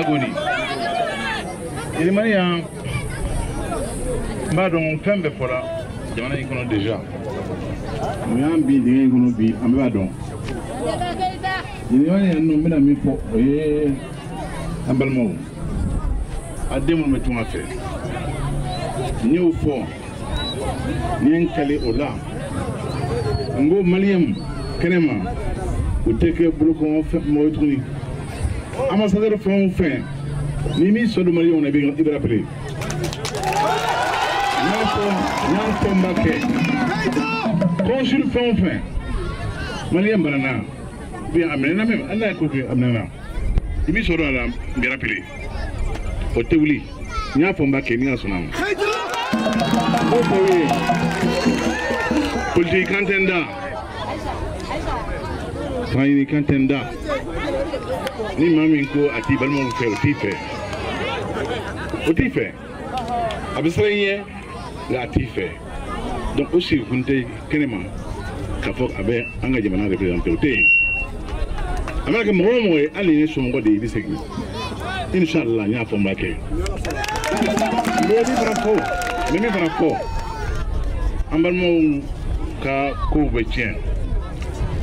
Goni. Il m'a dit un badon fembe fora. Jamana ikono déjà. Muyam bi de ikono bi ambadon. Il m'a dit non mena mi fo ambalmo. Ademo me tuma fait. Ni au fond. Ni enkale ola. Ngo maliem kenema. Uteke buloko mo tuni. Ambassadeur fond fin. Ni mi so do mali on a bien ibra appelé. N'importe Mbake. Consul fond fin. Malien banana. Bien amenena même. Allah a coupé amenena. Il mi so do la bien appelé. O tewuli. N'importe Mbake ni asonam. Politique contenda. Fayini contenda. Ni mami ko ati balmo fe o tife abisraye la tife donc aussi kunte kenema ka fo abe anga jamana représenter ote amaka mo ali ne so ngode bisegi inshallah nya fo mbake memi bravo ambalmo ka ko betien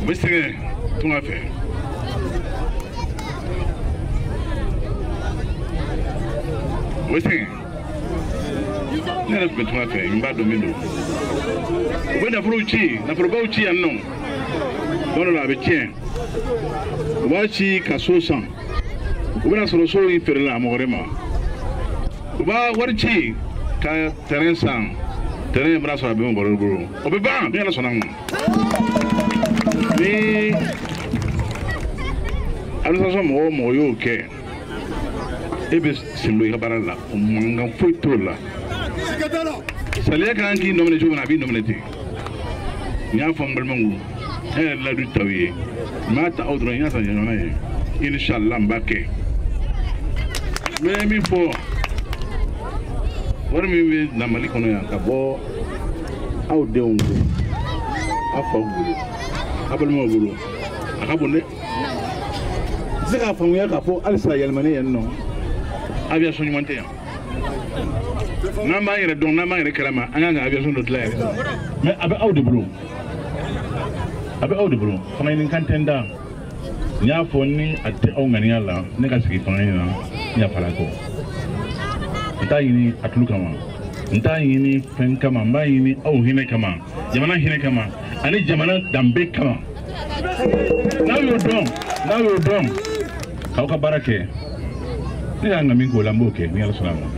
bisege tunga fe Westing. Nera betuma fe imba domino. Wenda fruchi, na probauchi anno. Bono la betien. Wachi kasosan. Ubana soroso inferla amorema. Uba warchi ka terrain terrain braso abe on bororo. Obeba, bien la sonam. Ni alusa mo yo ke. Ebe simbo yabarala umanga foitola salia kanki nomene jona bi nomeneti nya fombal mangu la du tawiye mata audro nya sa jona inshallah mbake memi fo warmi na malikono ya kabo aude ongo afagulu abal mo gulu akabonde zika famu ya kapo alisa yalmane yanno aviation monté na ma yere don na ma yere kalama anga aviation do tla mais abe awde bro fana ni kantenda nya fonni atte o ngani yalla ne ka sigi fana ni nya fala ko ntayini atulu kama ntayini fen kama mbayini au hine kama jamana hine kama ani jamana dambe kama now you done kauka barake. Ni anga mingo lamboke ni ala salama.